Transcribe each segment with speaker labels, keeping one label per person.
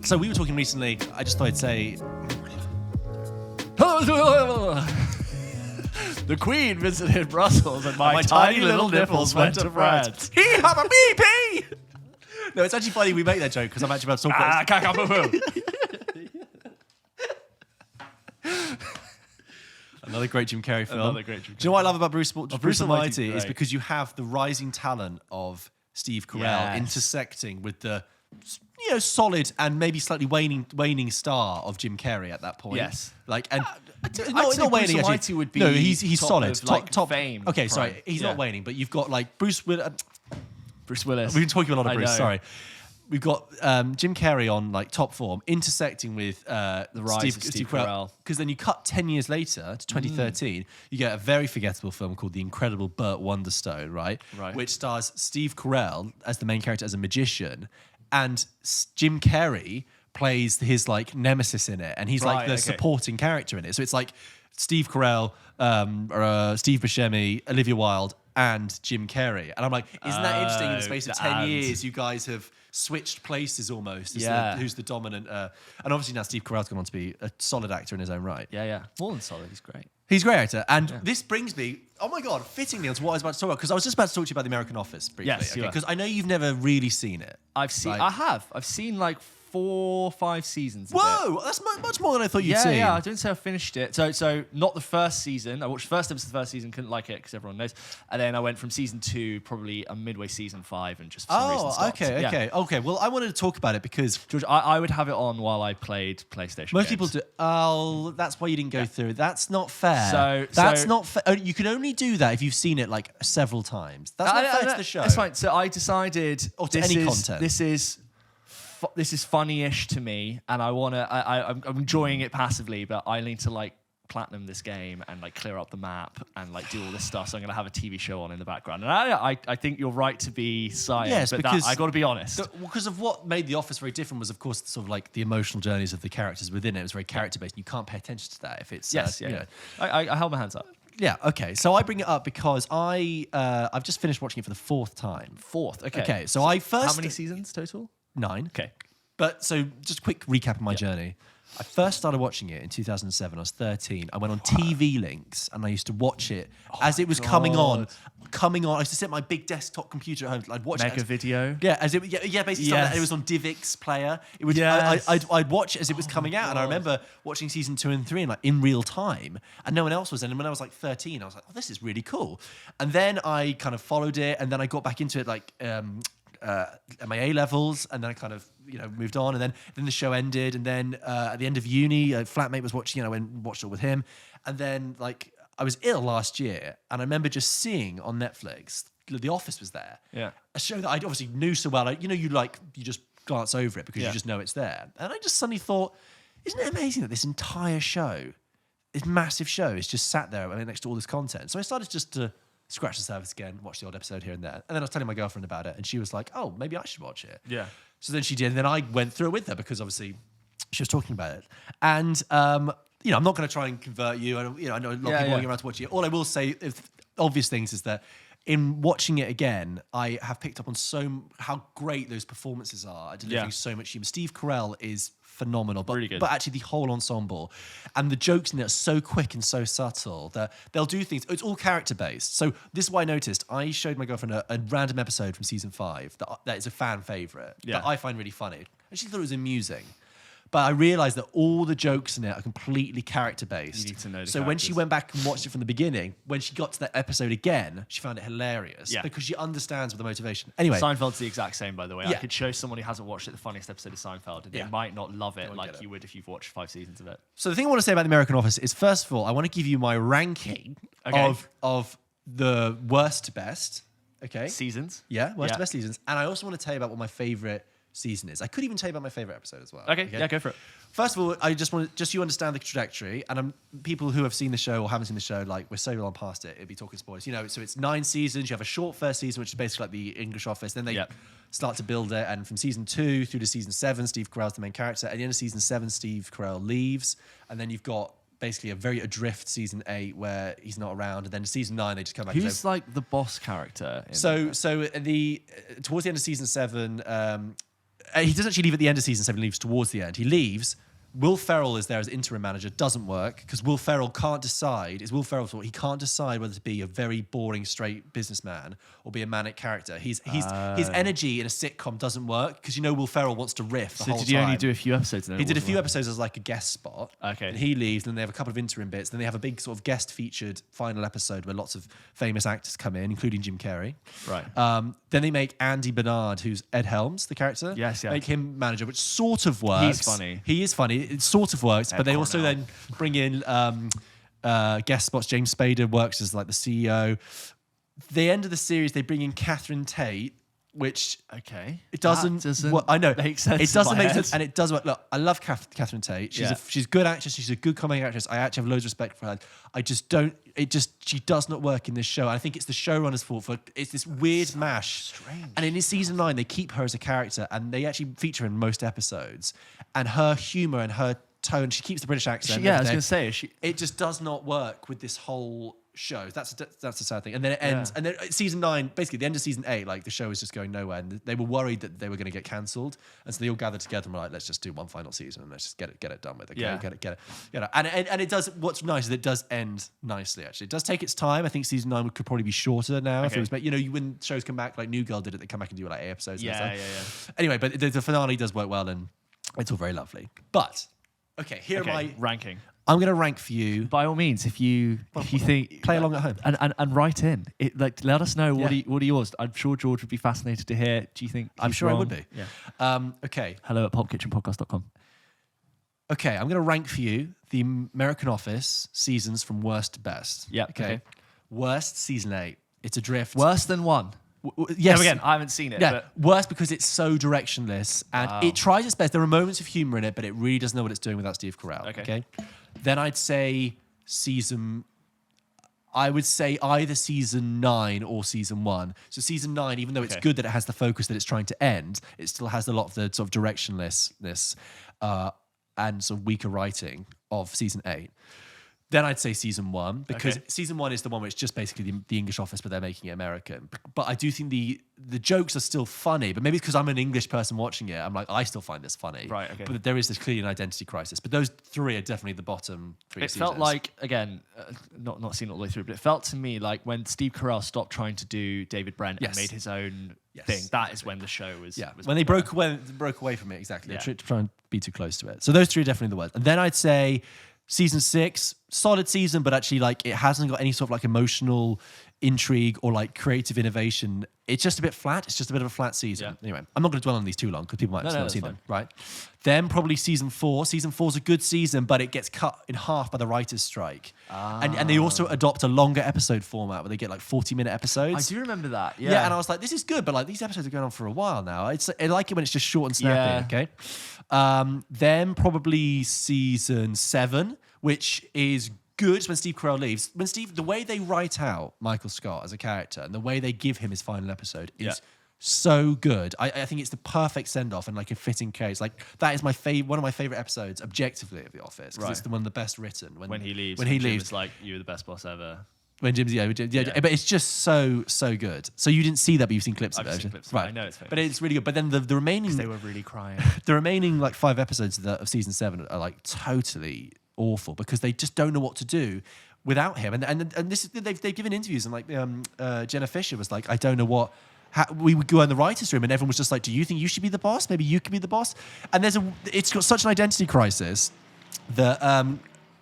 Speaker 1: So we were talking recently. I just thought I'd say.
Speaker 2: The Queen visited Brussels and my tiny little nipples went to France.
Speaker 1: He have a BP! No, it's actually funny we make that joke because I'm actually about to talk about Another great Jim Carrey film.
Speaker 2: Another great Jim Carrey.
Speaker 1: Do you know what I love about Bruce Almighty is
Speaker 2: great.
Speaker 1: because you have the rising talent of Steve Carell intersecting with the solid and maybe slightly waning star of Jim Carrey at that point.
Speaker 2: Yes.
Speaker 1: Like and
Speaker 2: not waning. Bruce Almighty would be
Speaker 1: he's
Speaker 2: top
Speaker 1: solid.
Speaker 2: of, like,
Speaker 1: top
Speaker 2: fame.
Speaker 1: Okay, sorry,
Speaker 2: Prime.
Speaker 1: he's not waning, but you've got like Bruce Willis.
Speaker 2: We've
Speaker 1: been talking a lot of
Speaker 2: I
Speaker 1: Bruce.
Speaker 2: know.
Speaker 1: Sorry. We've got Jim Carrey on like top form, intersecting with the
Speaker 2: rise of Steve Carell.
Speaker 1: Because then you cut 10 years later to 2013, you get a very forgettable film called The Incredible Burt Wonderstone, right? Which stars Steve Carell as the main character as a magician, and Jim Carrey plays his like nemesis in it, and he's like the supporting character in it. So it's like Steve Carell, Steve Buscemi, Olivia Wilde, and Jim Carrey. And I'm like, isn't that interesting? In the space of 10 years, you guys have switched places almost. Who's the dominant? And obviously now Steve Carell's gone on to be a solid actor in his own right.
Speaker 2: Yeah. More than solid. He's great.
Speaker 1: He's a great actor. And this brings me, oh my God, fittingly onto what I was about to talk about, because I was just about to talk to you about The American Office briefly.
Speaker 2: Yes,
Speaker 1: because I know you've never really seen it.
Speaker 2: I've seen like 4 or 5 seasons.
Speaker 1: Whoa, that's much more than I thought you'd seen.
Speaker 2: Yeah, I didn't say I finished it. So not the first season. I watched the first episode of the first season, couldn't like it because everyone knows. And then I went from season 2, probably a midway season 5, and just for some reason stopped.
Speaker 1: Okay. Well, I wanted to talk about it because
Speaker 2: George, I would have it on while I played PlayStation.
Speaker 1: Most
Speaker 2: games.
Speaker 1: people do. Oh, that's why you didn't go through. That's not fair.
Speaker 2: That's
Speaker 1: not fair. You can only do that if you've seen it like several times. That's not fair to the show.
Speaker 2: That's fine. So I decided
Speaker 1: content.
Speaker 2: This is funny-ish to me, and I'm enjoying it passively, but I need to like platinum this game and like clear up the map and like do all this stuff. So I'm gonna have a TV show on in the background, and I think you're right to be silent.
Speaker 1: Yes,
Speaker 2: but
Speaker 1: because
Speaker 2: I got to be honest.
Speaker 1: Because of what made The Office very different was, of course, sort of like the emotional journeys of the characters within it. It was very character-based. You can't pay attention to that if it's
Speaker 2: I held my hands up.
Speaker 1: Yeah, okay. So I bring it up because I've just finished watching it for the 4th time.
Speaker 2: 4th, okay.
Speaker 1: Okay, so I first...
Speaker 2: How many seasons total?
Speaker 1: 9.
Speaker 2: Okay.
Speaker 1: But so just a quick recap of my journey. I first started watching it in 2007. I was 13. I went on TV Links and I used to watch it as it was coming on. I used to sit at my big desktop computer at home. I'd watch
Speaker 2: Mega Video.
Speaker 1: Yeah, basically it was on DivX player. It would. I'd watch it as it was coming out, and I remember watching season 2 and 3 in real time, and no one else was. And when I was like 13, I was like, "Oh, this is really cool." And then I kind of followed it, and then I got back into it at my A levels, and then I kind of moved on, and then the show ended, and then at the end of uni, a flatmate was watching, I went and watched it with him, and then I was ill last year, and I remember just seeing on Netflix The Office was there, a show that I obviously knew so well. You just glance over it because you just know it's there, and I just suddenly thought, isn't it amazing that this entire show, this massive show, is just sat there next to all this content? So I started just to scratch the surface again, watch the odd episode here and there. And then I was telling my girlfriend about it, and she was like, oh, maybe I should watch it.
Speaker 2: Yeah.
Speaker 1: So then she did, and then I went through it with her because obviously she was talking about it. And, I'm not going to try and convert you. I know a lot of people going around to watch it. All I will say, obvious things, is that in watching it again, I have picked up on how great those performances are at delivering so much humor. Steve Carell is phenomenal, but,
Speaker 2: really good.
Speaker 1: But actually the whole ensemble and the jokes in it are so quick and so subtle that they'll do things. It's all character based. So this is what I noticed. I showed my girlfriend a random episode from season 5 that is a fan favorite that I find really funny, and she thought it was amusing. But I realised that all the jokes in it are completely character-based.
Speaker 2: You need to know the
Speaker 1: So when she went back and watched it from the beginning, when she got to that episode again, she found it hilarious because she understands the motivation. Anyway.
Speaker 2: Seinfeld's the exact same, by the way.
Speaker 1: Yeah.
Speaker 2: I could show someone who hasn't watched it the funniest episode of Seinfeld, and they might not love it like you would if you've watched 5 seasons of it.
Speaker 1: So the thing I want to say about The American Office is, first of all, I want to give you my ranking of the worst to best. Okay.
Speaker 2: Seasons?
Speaker 1: Yeah, worst to best seasons. And I also want to tell you about what my favourite season is. I could even tell you about my favourite episode as well.
Speaker 2: Okay, yeah, go for it.
Speaker 1: First of all, I just want to, you understand the trajectory, and people who have seen the show or haven't seen the show, we're so long past it, it'd be talking spoilers. So it's 9 seasons. You have a short first season, which is basically like the English Office. Then they start to build it, and from season 2 through to season 7, Steve Carell's the main character. At the end of season 7, Steve Carell leaves, and then you've got basically a very adrift season 8 where he's not around, and then season 9 they just come back.
Speaker 2: Who's the boss character?
Speaker 1: Towards the end of season 7. he doesn't actually leave at the end of season 7. He leaves towards the end. He leaves. Will Ferrell is there as interim manager. Doesn't work because Will Ferrell can't decide. It's Will Ferrell's fault. He can't decide whether to be a very boring straight businessman or be a manic character. His energy in a sitcom doesn't work because Will Ferrell wants to riff the whole time.
Speaker 2: So did he only do a few episodes?
Speaker 1: He did a few episodes as like a guest spot.
Speaker 2: Okay.
Speaker 1: And he leaves, and they have a couple of interim bits. Then they have a big sort of guest featured final episode where lots of famous actors come in, including Jim Carrey.
Speaker 2: Right.
Speaker 1: Then they make Andy Bernard, who's Ed Helms, the character.
Speaker 2: Yes, yeah.
Speaker 1: Make him manager, which sort of works.
Speaker 2: He's funny.
Speaker 1: He is funny. It sort of works, but they also then bring in guest spots. James Spader works as like the CEO. The end of the series, they bring in Catherine Tate, which it doesn't. I know
Speaker 2: make sense.
Speaker 1: It doesn't make sense, and it does work. Look, I love Catherine Tate. She's a good actress. She's a good comic actress. I actually have loads of respect for her. I just don't. She does not work in this show. I think it's the showrunner's fault for it's this weird mash.
Speaker 2: Strange.
Speaker 1: And in season 9, they keep her as a character, and they actually feature her in most episodes. And her humor and her tone, she keeps the British accent.
Speaker 2: I was going to say,
Speaker 1: it just does not work with this whole show. That's the sad thing. And then it ends. And then season 9, basically the end of season 8, like the show is just going nowhere. And they were worried that they were going to get cancelled, and so they all gathered together and were like, let's just do one final season and let's just get it done with. Okay, get it. And it does. What's nice is it does end nicely. Actually, it does take its time. I think season 9 could probably be shorter now if it was. When shows come back, like New Girl did it, they come back and do like 8 episodes.
Speaker 2: Yeah.
Speaker 1: Anyway, but the finale does work well, and it's all very lovely. But okay, here are my
Speaker 2: ranking.
Speaker 1: I'm going to rank for you.
Speaker 2: By all means, if you think,
Speaker 1: play along at home
Speaker 2: and write in, let us know what are yours. I'm sure George would be fascinated to hear. Do you think?
Speaker 1: I'm sure
Speaker 2: wrong?
Speaker 1: I would be.
Speaker 2: Yeah.
Speaker 1: Okay.
Speaker 2: Hello at pulpkitchenpodcast.com.
Speaker 1: Okay, I'm going to rank for you the American Office seasons from worst to best.
Speaker 2: Yeah.
Speaker 1: Okay. Worst season 8. It's Adrift.
Speaker 2: Worse than 1.
Speaker 1: Yes.
Speaker 2: Again, I haven't seen it.
Speaker 1: Yeah,
Speaker 2: but
Speaker 1: worse because it's so directionless and it tries its best. There are moments of humor in it, but it really doesn't know what it's doing without Steve Carell. Okay. Then I'd say I would say either season 9 or season 1. So season 9, even though it's good that it has the focus that it's trying to end, it still has a lot of the sort of directionlessness and sort of weaker writing of season 8. Then I'd say season 1, because season 1 is the one where it's just basically the English Office, but they're making it American. But I do think the jokes are still funny, but maybe it's because I'm an English person watching it. I'm like, I still find this funny.
Speaker 2: Right, okay.
Speaker 1: But there is this clearly an identity crisis. But those 3 are definitely the bottom 3
Speaker 2: It
Speaker 1: seasons.
Speaker 2: felt like, again, not seen it all the way through, but it felt to me like when Steve Carell stopped trying to do David Brent and made his own thing, that is when the show was...
Speaker 1: Yeah, when they broke away from it, exactly. They tried to try and be too close to it. So those 3 are definitely the worst. And then I'd say... Season 6, solid season, but actually like it hasn't got any sort of like emotional intrigue or like creative innovation. It's just a bit flat. It's just a bit of a flat season. Yeah. Anyway, I'm not going to dwell on these too long because people might not see them. Right. Then probably season 4. Season 4 is a good season, but it gets cut in half by the writers' strike. And they also adopt a longer episode format where they get like 40-minute episodes.
Speaker 2: I do remember that. Yeah.
Speaker 1: Yeah, and I was like, this is good, but like these episodes are going on for a while now. I like it when it's just short and snappy.
Speaker 2: Yeah.
Speaker 1: Okay. Then probably season 7, which is good when Steve Carell leaves. The way they write out Michael Scott as a character and the way they give him his final episode is so good. I think it's the perfect send-off and like a fitting case. Like that is one of my favorite episodes objectively of The Office because it's one of the best written.
Speaker 2: When he leaves. It's like, you were the best boss ever.
Speaker 1: When Jim's, but it's just so good. So you didn't see that, but you've seen clips of it.
Speaker 2: I've seen clips. Right. I know it's famous.
Speaker 1: But it's really good. But then the remaining...
Speaker 2: They were really crying.
Speaker 1: The remaining like 5 episodes of season 7 are like totally awful because they just don't know what to do without him. And this is, they've given interviews and like Jenna Fisher was like, I don't know what... we would go in the writer's room and everyone was just like, do you think you should be the boss? Maybe you could be the boss. And it's got such an identity crisis that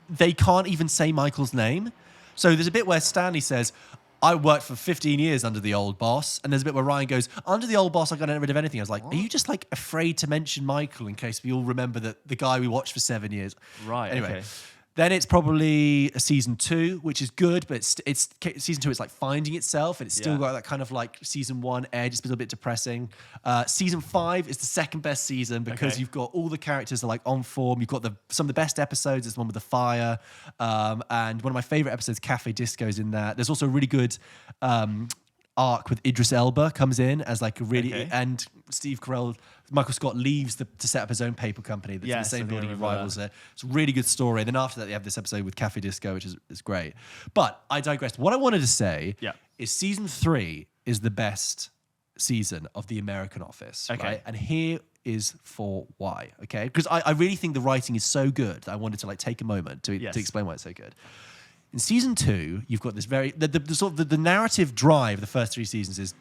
Speaker 1: they can't even say Michael's name. So there's a bit where Stanley says, I worked for 15 years under the old boss. And there's a bit where Ryan goes, under the old boss, I got rid of anything. I was like, are you just like afraid to mention Michael in case we all remember that the guy we watched for 7 years?
Speaker 2: Right,
Speaker 1: anyway. Then it's probably a season 2, which is good, but it's season 2 is like finding itself and it's still got that kind of like season 1 edge. It's a little bit depressing. Season 5 is the second best season because you've got all the characters are like on form. You've got some of the best episodes. It's the one with the fire. And one of my favorite episodes, Cafe Disco, is in that. There's also a really good arc with Idris Elba comes in as like a really and Steve Carell, Michael Scott leaves to set up his own paper company that's in the same building and rivals it. It's a really good story. Then after that they have this episode with Cafe Disco, which is great. But I digress. What I wanted to say is season 3 is the best season of The American Office. Right? And here is for why, okay? Because I really think the writing is so good that I wanted to like take a moment to explain why it's so good. In season 2, you've got this very the sort of the narrative drive of the first 3 seasons is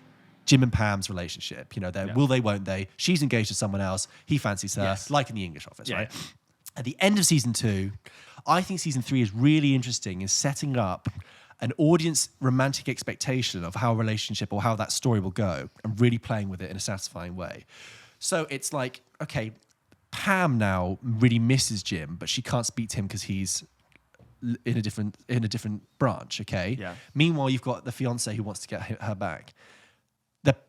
Speaker 1: Jim and Pam's relationship. You know, will they, won't they? She's engaged to someone else. He fancies her, like in the English Office, right? At the end of season 2, I think season 3 is really interesting in setting up an audience romantic expectation of how a relationship or how that story will go and really playing with it in a satisfying way. So it's like, okay, Pam now really misses Jim, but she can't speak to him because he's in a different branch, okay?
Speaker 2: Yeah.
Speaker 1: Meanwhile, you've got the fiance who wants to get her back.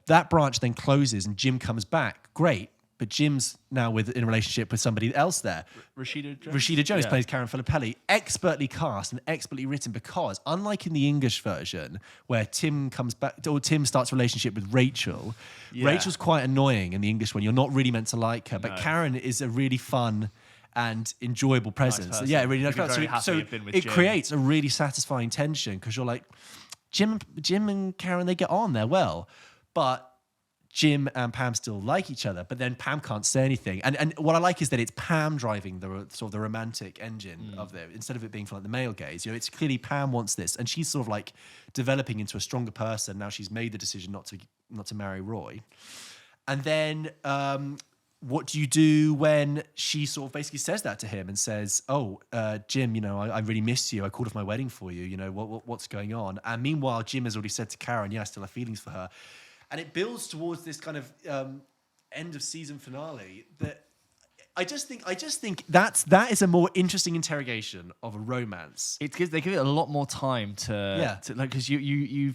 Speaker 1: That branch then closes and Jim comes back. Great. But Jim's now in a relationship with somebody else there. Rashida Jones plays Karen Filippelli. Expertly cast and expertly written because, unlike in the English version, where Tim comes back, or Tim starts a relationship with Rachel, Rachel's quite annoying in the English one. You're not really meant to like her. But Karen is a really fun and enjoyable presence.
Speaker 2: Nice
Speaker 1: Really nice person. So it creates a really satisfying tension because you're like, Jim and Karen, they get on there well. But Jim and Pam still like each other, but then Pam can't say anything. And what I like is that it's Pam driving the sort of the romantic engine of it, instead of it being from like the male gaze. You know, it's clearly Pam wants this, and she's sort of like developing into a stronger person. Now she's made the decision not to marry Roy. And then what do you do when she sort of basically says that to him and says, "Oh, Jim, you know, I really miss you. I called off my wedding for you. You know, what's going on?" And meanwhile, Jim has already said to Karen, "Yeah, I still have feelings for her." And it builds towards this kind of end of season finale that I just think that is a more interesting interrogation of a romance.
Speaker 2: They give it a lot more time to like, because you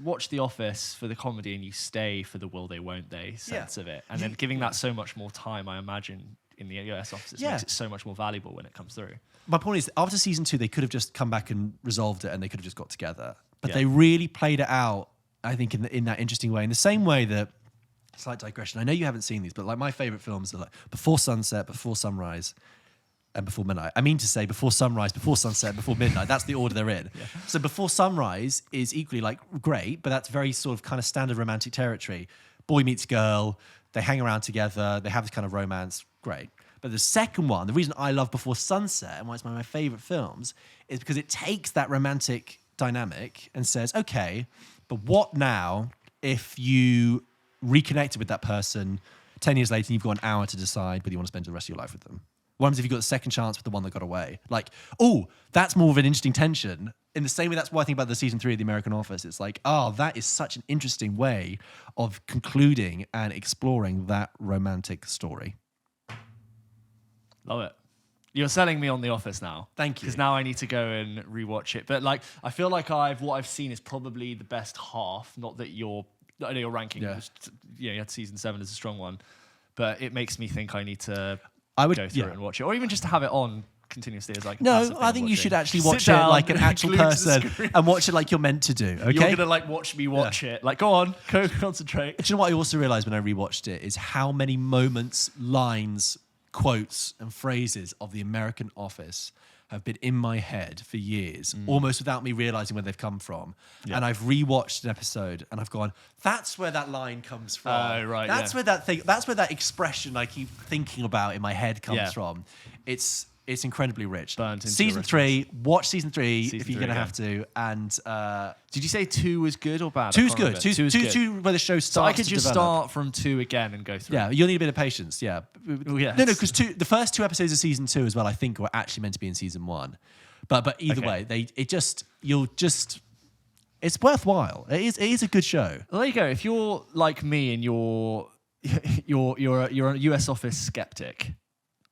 Speaker 2: watch The Office for the comedy and you stay for the will they won't they sense of it, and then giving that so much more time, I imagine in the US offices makes it so much more valuable when it comes through.
Speaker 1: My point is, after season 2, they could have just come back and resolved it, and they could have just got together, but they really played it out. I think in that interesting way, in the same way that, slight digression, I know you haven't seen these, but like my favorite films are like Before Sunset, Before Sunrise, and Before Midnight. I mean to say Before Sunrise, Before Sunset, Before Midnight. That's the order they're in. So Before Sunrise is equally like great, but that's very sort of kind of standard romantic territory. Boy meets girl, they hang around together, they have this kind of romance, great. But the second one, the reason I love Before Sunset and why it's one of my favorite films is because it takes that romantic dynamic and says, okay, but what now if you reconnected with that person 10 years later and you've got an hour to decide whether you want to spend the rest of your life with them? What happens if you've got the second chance with the one that got away? Like, oh, that's more of an interesting tension. In the same way, that's why I think about the season 3 of The American Office. It's like, oh, that is such an interesting way of concluding and exploring that romantic story.
Speaker 2: Love it. You're selling me on The Office now.
Speaker 1: Thank you.
Speaker 2: Because now I need to go and rewatch it. But like, I feel like what I've seen is probably the best half. Not that I know your ranking, was, you had season 7 as a strong one, but it makes me think I need to go through it and watch it, or even just to have it on continuously as like.
Speaker 1: No, I think you should actually watch it like an actual person and watch it like you're meant to do. Okay,
Speaker 2: you're gonna like watch me watch it. Like, go on, go concentrate.
Speaker 1: Do you know what I also realized when I rewatched it is how many moments, lines, quotes and phrases of The American Office have been in my head for years, almost without me realizing where they've come from. And I've rewatched an episode and I've gone, that's where that line comes from. That's where that expression I keep thinking about in my head comes from. It's incredibly rich. Season 3, watch season 3 if you're going to have to. And
Speaker 2: did you say 2 was good or bad?
Speaker 1: 2's good. 2 where the show starts.
Speaker 2: So I could just
Speaker 1: develop.
Speaker 2: start from 2 again and go through.
Speaker 1: Yeah, you'll need a bit of patience. Yeah. No, because the first 2 episodes of season 2 as well, I think, were actually meant to be in season 1. But either way, it's worthwhile. It is a good show.
Speaker 2: Well, there you go. If you're like me and you're a US Office skeptic,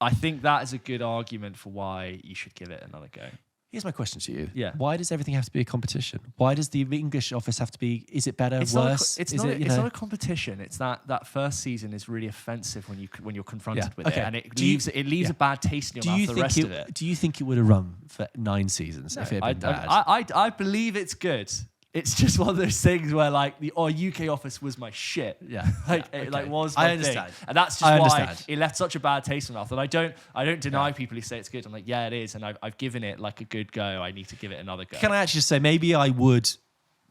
Speaker 2: I think that is a good argument for why you should give it another go.
Speaker 1: Here's my question to you.
Speaker 2: Yeah.
Speaker 1: Why does everything have to be a competition? Why does the English Office have to be, is it better, worse?
Speaker 2: It's not a competition. It's that first season is really offensive when you're confronted with it. And it leaves a bad taste in your mouth for the rest of it.
Speaker 1: Do you think it would have run for 9 seasons if it had been bad?
Speaker 2: I believe it's good. It's just one of those things where like the UK Office was my shit.
Speaker 1: Yeah.
Speaker 2: Was my thing. And that's just why it left such a bad taste in my mouth. And I don't deny people who say it's good. I'm like, yeah, it is. And I've given it like a good go. I need to give it another go.
Speaker 1: Can I actually say maybe I would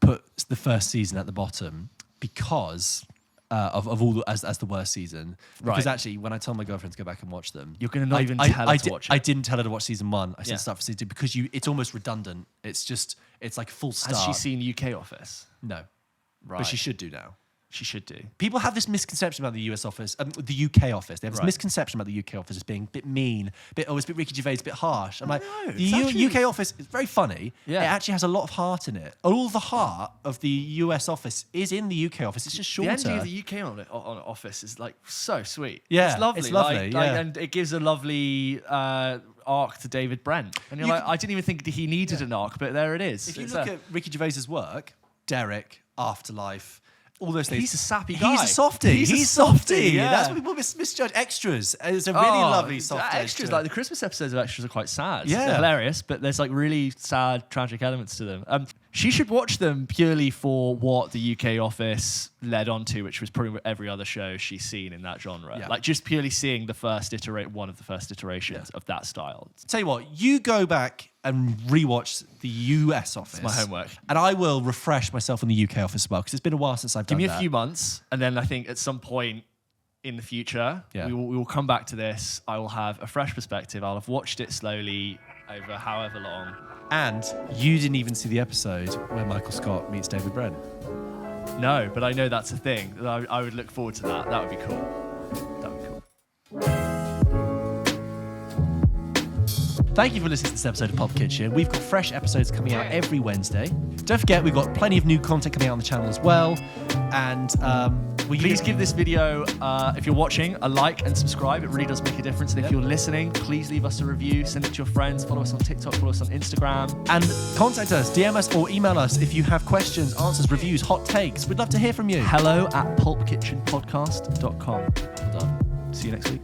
Speaker 1: put the first season at the bottom because of all as the worst season. Because actually, when I told my girlfriend to go back and watch them,
Speaker 2: you're going to not even tell her to watch it.
Speaker 1: I didn't tell her to watch season 1. I said start for season 2 because it's almost redundant. It's like full start.
Speaker 2: Has she seen UK Office?
Speaker 1: No,
Speaker 2: right?
Speaker 1: But she should do now.
Speaker 2: She should do.
Speaker 1: People have this misconception about the US office, the UK office. They have this misconception about the UK office as being a bit mean, it's a bit Ricky Gervais, a bit harsh. I'm like, the UK office is very funny. Yeah. It actually has a lot of heart in it. All the heart of the US office is in the UK office. It's just shorter.
Speaker 2: The ending of the UK on Office is like so sweet.
Speaker 1: Yeah,
Speaker 2: it's lovely.
Speaker 1: It's lovely.
Speaker 2: And it gives a lovely arc to David Brent. And you're like, I didn't even think he needed an arc, but there it is.
Speaker 1: If you look at Ricky Gervais's work, Derek, Afterlife, all those things.
Speaker 2: He's a sappy guy.
Speaker 1: He's a softie. He's a softie.
Speaker 2: Yeah.
Speaker 1: That's what people misjudge. Extras. It's a really lovely soft
Speaker 2: extras. Like the Christmas episodes of Extras are quite sad.
Speaker 1: Yeah.
Speaker 2: They're hilarious, but there's like really sad, tragic elements to them. She should watch them purely for what the UK Office led on to, which was probably every other show she's seen in that genre.
Speaker 1: Yeah.
Speaker 2: Like just purely seeing one of the first iterations of that style.
Speaker 1: Tell you what, you go back and rewatch the US Office.
Speaker 2: It's my homework.
Speaker 1: And I will refresh myself on the UK Office as well, because it's been a while since I've done that.
Speaker 2: Give me a few months, and then I think at some point in the future, we will come back to this. I will have a fresh perspective. I'll have watched it slowly over however long.
Speaker 1: And you didn't even see the episode where Michael Scott meets David Brent.
Speaker 2: No, but I know that's a thing. I would look forward to that. That would be cool. That would be cool.
Speaker 1: Thank you for listening to this episode of Pulp Kitchen. We've got fresh episodes coming out every Wednesday. Don't forget, we've got plenty of new content coming out on the channel as well. And
Speaker 2: please give this video, if you're watching, a like and subscribe. It really does make a difference. And if you're listening, please leave us a review. Send it to your friends. Follow us on TikTok. Follow us on Instagram.
Speaker 1: And contact us, DM us or email us if you have questions, answers, reviews, hot takes. We'd love to hear from you.
Speaker 2: hello@pulpkitchenpodcast.com.
Speaker 1: Well done.
Speaker 2: See you next week.